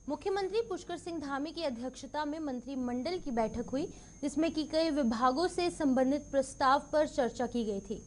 मुख्यमंत्री पुष्कर सिंह धामी की अध्यक्षता में मंत्रिमंडल की बैठक हुई, जिसमें कि कई विभागों से संबंधित प्रस्ताव पर चर्चा की गई थी।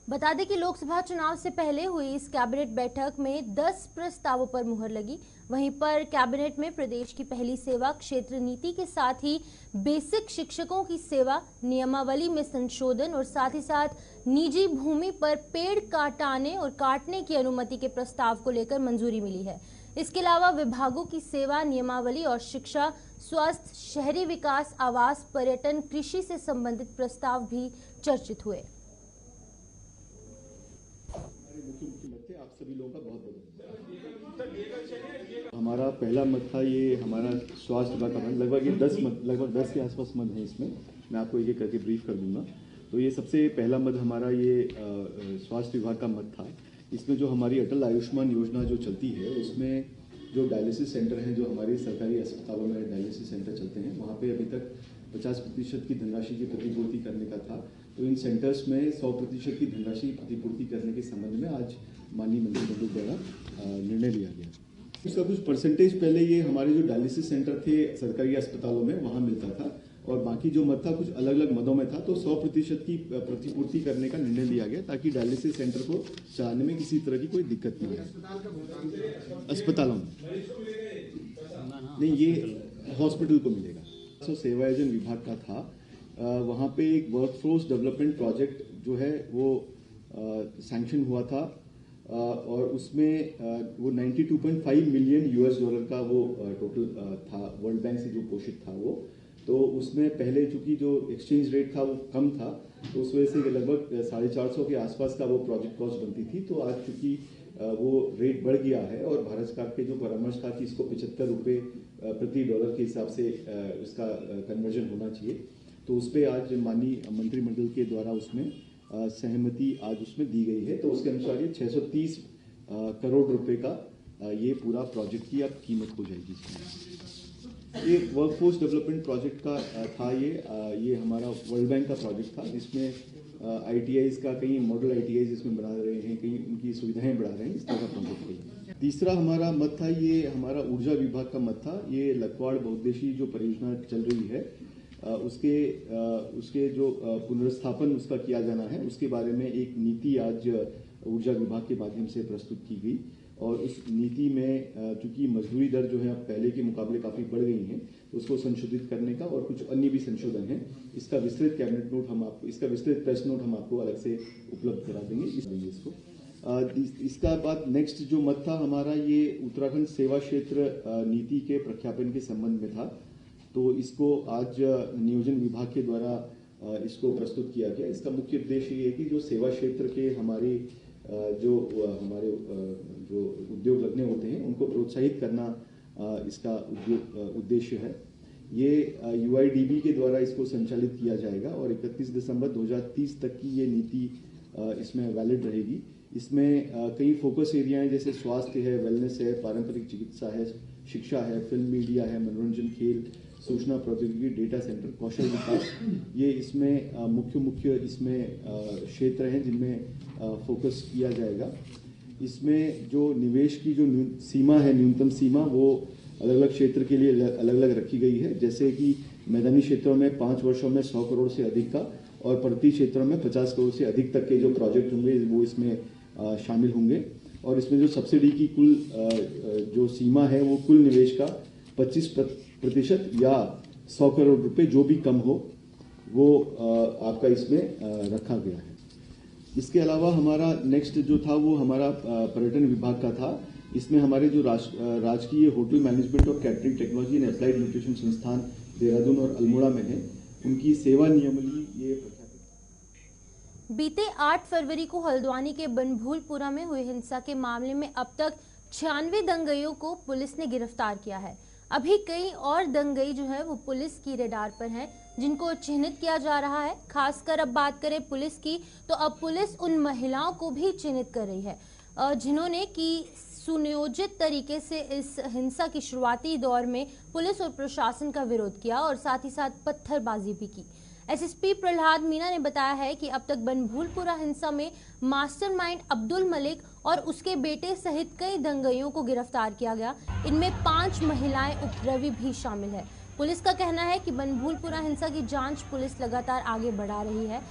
बता दें कि लोकसभा चुनाव से पहले हुई इस कैबिनेट बैठक में 10 प्रस्तावों पर मुहर लगी। वहीं पर कैबिनेट में प्रदेश की पहली सेवा क्षेत्र नीति के साथ ही बेसिक शिक्षकों की सेवा नियमावली में संशोधन और साथ ही साथ निजी भूमि पर पेड़ काटने और काटने की अनुमति के प्रस्ताव को लेकर मंजूरी मिली है। इसके अलावा विभागों की सेवा नियमावली और शिक्षा, स्वास्थ्य, शहरी विकास, आवास, पर्यटन, कृषि से संबंधित प्रस्ताव भी चर्चित हुए। आप सभी लोगों का बहुत बहुत हमारा पहला मत था, ये हमारा स्वास्थ्य विभाग का मत, लगभग 10 के आसपास मत है। इसमें मैं आपको एक एक करके ब्रीफ कर दूंगा। तो ये सबसे पहला मत हमारा ये स्वास्थ्य विभाग का मत था। इसमें जो हमारी अटल आयुष्मान योजना जो चलती है, उसमें जो डायलिसिस सेंटर हैं, जो हमारे सरकारी अस्पतालों में डायलिसिस सेंटर चलते हैं, वहाँ पे अभी तक 50% की धनराशि की प्रतिपूर्ति करने का था। तो इन सेंटर्स में 100% की धनराशि प्रतिपूर्ति करने के संबंध में आज माननीय मंत्रिमंडल द्वारा निर्णय लिया गया। इसका कुछ परसेंटेज पहले ये हमारे जो डायलिसिस सेंटर थे सरकारी अस्पतालों में, वहाँ मिलता था, और बाकी जो मत था कुछ अलग अलग मदों में था। तो 100% की प्रतिपूर्ति करने का निर्णय लिया गया, ताकि डायलिसिस सेंटर को चलाने में किसी तरह की कोई दिक्कत नहीं है। अस्पतालों में नहीं, ये हॉस्पिटल को मिलेगा। तो सेवायोजन विभाग का था, वहाँ पे एक वर्कफोर्स डेवलपमेंट प्रोजेक्ट जो है वो सैंक्शन हुआ था, और उसमें वो 92.5 मिलियन $US का वो टोटल था, वर्ल्ड बैंक से जो पोषित था वो। तो उसमें पहले चूंकि जो एक्सचेंज रेट था वो कम था, तो उस वजह से लगभग 450 के आसपास का वो प्रोजेक्ट कॉस्ट बनती थी। तो आज चूंकि वो रेट बढ़ गया है और भारत सरकार के जो परामर्श था कि इसको 75 रुपये प्रति डॉलर के हिसाब से इसका कन्वर्जन होना चाहिए, तो उस पर आज माननीय मंत्रिमंडल के द्वारा उसमें सहमति आज उसमें दी गई है। तो उसके अनुसार ये 630 करोड़ रुपए का ये पूरा प्रोजेक्ट की अब कीमत हो जाएगी। ये वर्कफोर्स डेवलपमेंट प्रोजेक्ट का था, ये हमारा वर्ल्ड बैंक का प्रोजेक्ट था, जिसमें ITIs का कई मॉडल ITIs इसमें बना रहे हैं, कई उनकी सुविधाएं बढ़ा रहे हैं, इस तरह का प्रोजेक्ट है। तीसरा हमारा मत था, ये हमारा ऊर्जा विभाग का मत था। ये लखवाड़ बहुउद्देशीय जो परियोजना चल रही है, उसके जो पुनर्स्थापन उसका किया जाना है, उसके बारे में एक नीति आज ऊर्जा विभाग के माध्यम से प्रस्तुत की गई। और उस नीति में चूंकि मजदूरी दर जो है अब पहले के मुकाबले काफ़ी बढ़ गई हैं, तो उसको संशोधित करने का और कुछ अन्य भी संशोधन है। इसका विस्तृत कैबिनेट नोट इसका विस्तृत प्रेस नोट हम आपको अलग से उपलब्ध करा देंगे इसको। इसका बाद नेक्स्ट जो मत था हमारा, ये उत्तराखंड सेवा क्षेत्र नीति के प्रख्यापन के संबंध में था। तो इसको आज नियोजन विभाग के द्वारा इसको प्रस्तुत किया गया। इसका मुख्य उद्देश्य ये है कि जो सेवा क्षेत्र के हमारे जो उद्योग लगने होते हैं, उनको प्रोत्साहित करना इसका उद्देश्य है। ये UIDB के द्वारा इसको संचालित किया जाएगा और 31 दिसंबर 2030 तक की ये नीति इसमें वैलिड रहेगी। इसमें कई फोकस एरिया हैं, जैसे स्वास्थ्य है, वेलनेस है, पारंपरिक चिकित्सा है, शिक्षा है, फिल्म मीडिया है, मनोरंजन, खेल, सूचना प्रौद्योगिकी, डेटा सेंटर, कौशल विकास, ये इसमें मुख्य इसमें क्षेत्र हैं जिनमें फोकस किया जाएगा। इसमें जो निवेश की जो सीमा है, न्यूनतम सीमा, वो अलग अलग क्षेत्र के लिए अलग अलग रखी गई है। जैसे कि मैदानी क्षेत्रों में 5 वर्षों में 100 करोड़ से अधिक का, और पर्वतीय क्षेत्रों में 50 करोड़ से अधिक तक के जो प्रोजेक्ट होंगे वो इसमें शामिल होंगे। और इसमें जो सब्सिडी की कुल जो सीमा है, वो कुल निवेश का 25% या 100 करोड़ रुपए जो भी कम हो, वो आपका इसमें रखा गया है। इसके अलावा हमारा नेक्स्ट जो था वो हमारा पर्यटन विभाग का था। इसमें हमारे जो राजकीय होटल मैनेजमेंट और catering technology and applied nutrition संस्थान देहरादून और अल्मोड़ा में है, उनकी सेवा नियमावली ये प्रख्यापित। बीते 8 फरवरी को हल्द्वानी के बनभूलपुरा में हुई हिंसा के मामले में अब तक 96 दंगइयों को पुलिस ने गिरफ्तार किया है। अभी कई और दंगई जो है वो पुलिस की रेडार पर हैं, जिनको चिन्हित किया जा रहा है। खासकर अब बात करें पुलिस की, तो अब पुलिस उन महिलाओं को भी चिन्हित कर रही है जिन्होंने कि सुनियोजित तरीके से इस हिंसा की शुरुआती दौर में पुलिस और प्रशासन का विरोध किया और साथ ही साथ पत्थरबाजी भी की। SSP प्रहलाद मीना ने बताया है कि अब तक बनभूलपुरा हिंसा में मास्टरमाइंड अब्दुल मलिक और उसके बेटे सहित कई दंगाइयों को गिरफ्तार किया गया। इनमें 5 महिलाएं उपद्रवी भी शामिल है। पुलिस का कहना है कि बनभूलपुरा हिंसा की जांच पुलिस लगातार आगे बढ़ा रही है।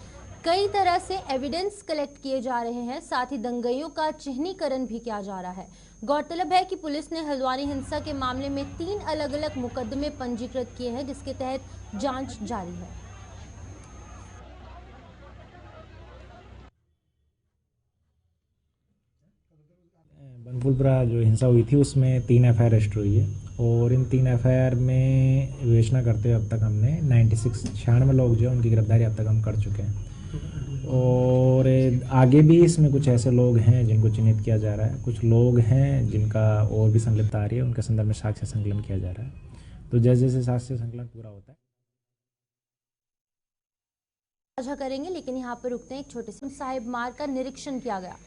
कई तरह से एविडेंस कलेक्ट किए जा रहे हैं, साथ ही दंगाइयों का चिन्हीकरण भी किया जा रहा है। गौरतलब है कि पुलिस ने हल्द्वानी हिंसा के मामले में 3 अलग-अलग मुकदमे पंजीकृत किए हैं, जिसके तहत जांच जारी है। बनभूलपुरा जो हिंसा हुई थी उसमें 3 एफआईआर रजिस्टर हुई है और इन 3 एफआईआर में विवेचना करते हुए अब तक हमने 96 लोग जो उनकी गिरफ्तारी अब तक हम कर चुके हैं और आगे भी इसमें कुछ ऐसे लोग हैं जिनको चिन्हित किया जा रहा है। कुछ लोग हैं जिनका और भी संलिप्त आ रही है, उनके संदर्भ में साक्ष्य संकलन किया जा रहा है। तो जैसे जैसे साक्ष्य संकलन पूरा होता है साझा करेंगे, लेकिन यहाँ पर रुकते हैं। एक छोटे से साहिब मार्ग का निरीक्षण किया गया।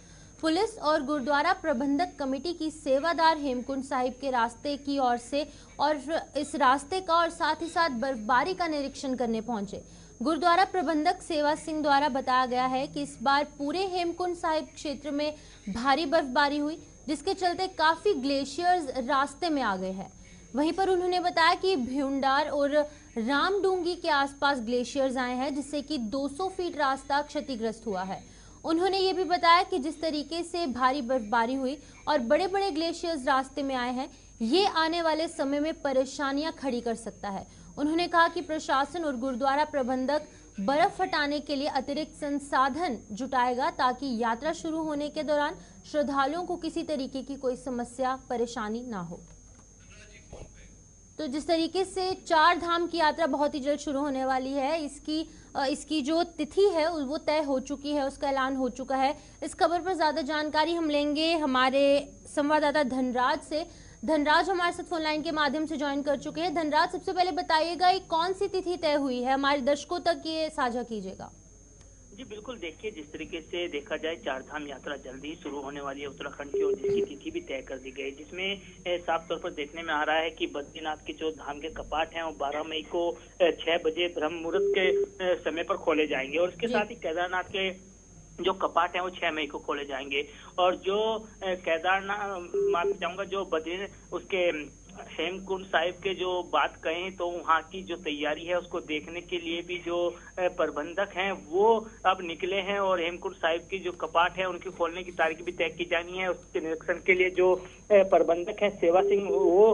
पुलिस और गुरुद्वारा प्रबंधक कमेटी की सेवादार हेमकुंड साहिब के रास्ते की ओर से और इस रास्ते का और साथ ही साथ बर्फबारी का निरीक्षण करने पहुंचे। गुरुद्वारा प्रबंधक सेवा सिंह द्वारा बताया गया है कि इस बार पूरे हेमकुंड साहिब क्षेत्र में भारी बर्फबारी हुई, जिसके चलते काफी ग्लेशियर्स रास्ते में आ गए हैं। वहीं पर उन्होंने बताया कि भ्यूंडार और रामडूंगी के आसपास ग्लेशियर्स आए हैं, जिससे कि 200 फीट रास्ता क्षतिग्रस्त हुआ है। उन्होंने ये भी बताया कि जिस तरीके से भारी बर्फबारी हुई और बड़े बड़े ग्लेशियर्स रास्ते में आए हैं, ये आने वाले समय में परेशानियां खड़ी कर सकता है। उन्होंने कहा कि प्रशासन और गुरुद्वारा प्रबंधक बर्फ हटाने के लिए अतिरिक्त संसाधन जुटाएगा, ताकि यात्रा शुरू होने के दौरान श्रद्धालुओं को किसी तरीके की कोई समस्या परेशानी ना हो। तो जिस तरीके से 4 धाम की यात्रा बहुत ही जल्द शुरू होने वाली है, इसकी जो तिथि है वो तय हो चुकी है, उसका ऐलान हो चुका है। इस खबर पर ज्यादा जानकारी हम लेंगे हमारे संवाददाता धनराज से। धनराज हमारे साथ फोन लाइन के माध्यम से ज्वाइन कर चुके हैं। धनराज, सबसे पहले बताइएगा ये कौन सी तिथि तय हुई है, हमारे दर्शकों तक ये साझा कीजिएगा। जी बिल्कुल, देखिए जिस तरीके से देखा जाए 4 धाम यात्रा जल्दी ही शुरू होने वाली है उत्तराखंड की और जिसकी तिथि भी तय कर दी गई, जिसमें साफ तौर पर देखने में आ रहा है कि बद्रीनाथ के जो धाम के कपाट हैं वो 12 मई को 6 बजे ब्रह्म मुहूर्त के समय पर खोले जाएंगे और इसके साथ ही केदारनाथ के जो कपाट हैं वो 6 मई को खोले जाएंगे। और जो केदारनाथ मान चाहूंगा जो बद्रीनाथ उसके हेमकुंड साहिब के जो बात कहें तो वहाँ की जो तैयारी है उसको देखने के लिए भी जो प्रबंधक हैं वो अब निकले हैं और हेमकुंड साहिब की जो कपाट है उनकी खोलने की तारीख भी तय की जानी है। उसके निरीक्षण के लिए जो प्रबंधक हैं सेवा सिंह वो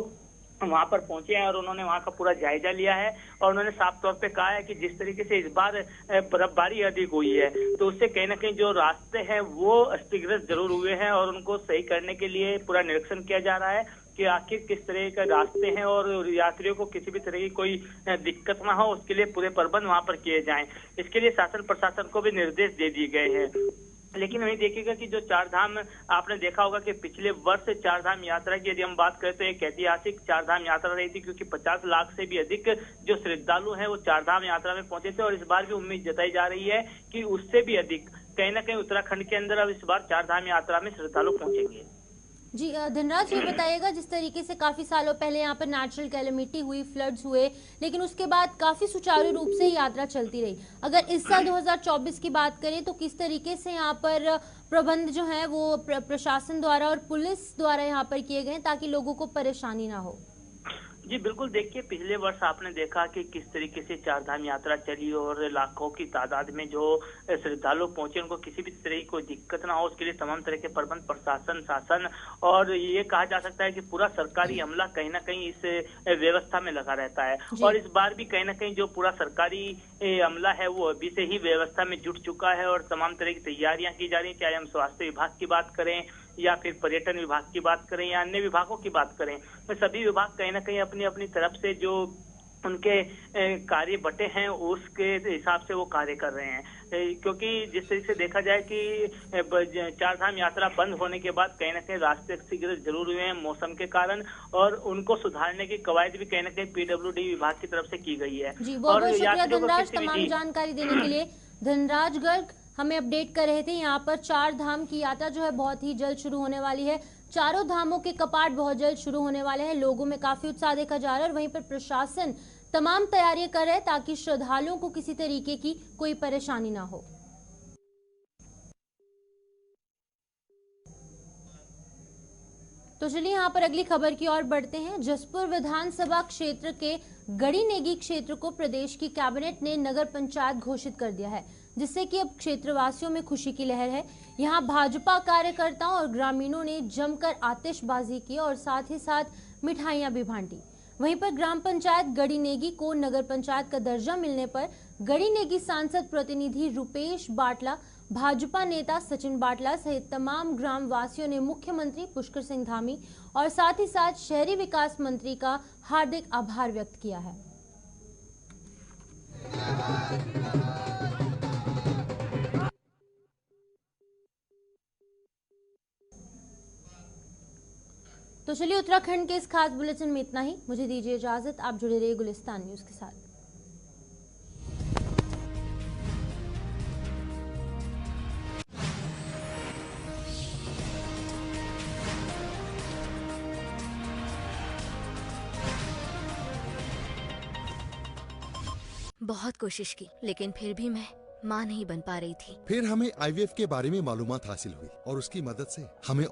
वहां पर पहुंचे हैं और उन्होंने वहां का पूरा जायजा लिया है और उन्होंने साफ तौर पे कहा है कि जिस तरीके से इस बार बर्फबारी अधिक हुई है तो उससे कहीं ना कहीं जो रास्ते हैं वो अस्तव्यस्त जरूर हुए हैं और उनको सही करने के लिए पूरा निरीक्षण किया जा रहा है कि आखिर किस तरह के रास्ते हैं और यात्रियों को किसी भी तरह की कोई दिक्कत ना हो, उसके लिए पूरे प्रबंध वहां पर किए जाएं। इसके लिए शासन प्रशासन को भी निर्देश दे दिए गए हैं। लेकिन वही देखिएगा कि जो 4 धाम आपने देखा होगा कि पिछले वर्ष 4 धाम यात्रा की यदि हम बात करें तो एक ऐतिहासिक 4 धाम यात्रा रही थी, क्योंकि 50 लाख से भी अधिक जो श्रद्धालु हैं वो 4 धाम यात्रा में पहुंचे थे और इस बार भी उम्मीद जताई जा रही है कि उससे भी अधिक कहीं ना कहीं उत्तराखंड के अंदर अब इस बार 4 धाम यात्रा में श्रद्धालु पहुंचेंगे। जी धनराज, ये बताइएगा जिस तरीके से काफी सालों पहले यहाँ पर नेचुरल कैलेमिटी हुई, फ्लड्स हुए, लेकिन उसके बाद काफी सुचारू रूप से यात्रा चलती रही। अगर इस साल 2024 की बात करें तो किस तरीके से यहाँ पर प्रबंध जो है वो प्रशासन द्वारा और पुलिस द्वारा यहाँ पर किए गए ताकि लोगों को परेशानी ना हो? जी बिल्कुल, देखिए पिछले वर्ष आपने देखा कि किस तरीके से 4 धाम यात्रा चली और लाखों की तादाद में जो श्रद्धालु पहुंचे उनको किसी भी तरह की कोई दिक्कत ना हो, उसके लिए तमाम तरह के प्रबंध प्रशासन शासन और ये कहा जा सकता है कि पूरा सरकारी अमला कहीं ना कहीं इस व्यवस्था में लगा रहता है। और इस बार भी कहीं ना कहीं जो पूरा सरकारी अमला है वो अभी से ही व्यवस्था में जुट चुका है और तमाम तरह की तैयारियां की जा रही है, चाहे हम स्वास्थ्य विभाग की बात करें या फिर पर्यटन विभाग की बात करें या अन्य विभागों की बात करें, तो सभी विभाग कहीं ना कहीं अपनी अपनी तरफ से जो उनके कार्य बटे हैं उसके हिसाब से वो कार्य कर रहे हैं। क्योंकि जिस तरीके से देखा जाए कि 4 धाम यात्रा बंद होने के बाद कहीं ना कहीं रास्ते क्षतिग्रस्त जरूर हुए हैं मौसम के कारण और उनको सुधारने की कवायद भी कहीं ना कहीं पीडब्ल्यूडी विभाग की तरफ से की गई है। जी बहुत बहुत शुक्रिया धनराज तमाम जानकारी देने के लिए। धनराज गर्ग हमें अपडेट कर रहे थे। यहाँ पर 4 धाम की यात्रा जो है बहुत ही जल्द शुरू होने वाली है। चारों धामों के कपाट बहुत जल्द शुरू होने वाले हैं। लोगों में काफी उत्साह देखा जा रहा है और वहीं पर प्रशासन तमाम तैयारियां कर रहा है ताकि श्रद्धालुओं को किसी तरीके की कोई परेशानी ना हो। तो चलिए यहाँ पर अगली खबर की ओर बढ़ते हैं। जसपुर विधानसभा क्षेत्र के गड़ी नेगी क्षेत्र को प्रदेश की कैबिनेट ने नगर पंचायत घोषित कर दिया है, जिससे कि अब क्षेत्रवासियों में खुशी की लहर है। यहाँ भाजपा कार्यकर्ताओं और ग्रामीणों ने जमकर आतिशबाजी की और साथ ही साथ मिठाइयां भी बांटी। वहीं पर ग्राम पंचायत गड़ी नेगी को नगर पंचायत का दर्जा मिलने पर गड़ी नेगी सांसद प्रतिनिधि रुपेश बाटला, भाजपा नेता सचिन बाटला सहित तमाम ग्राम वासियों ने मुख्यमंत्री पुष्कर सिंह धामी और साथ ही साथ शहरी विकास मंत्री का हार्दिक आभार व्यक्त किया है। तो चलिए उत्तराखंड के इस खास बुलेटिन में इतना ही। मुझे दीजिए इजाजत, आप जुड़े रहिए गुलिस्तान न्यूज के साथ। बहुत कोशिश की, लेकिन फिर भी मैं मां नहीं बन पा रही थी। फिर हमें आईवीएफ के बारे में मालूमात हासिल हुई और उसकी मदद से हमें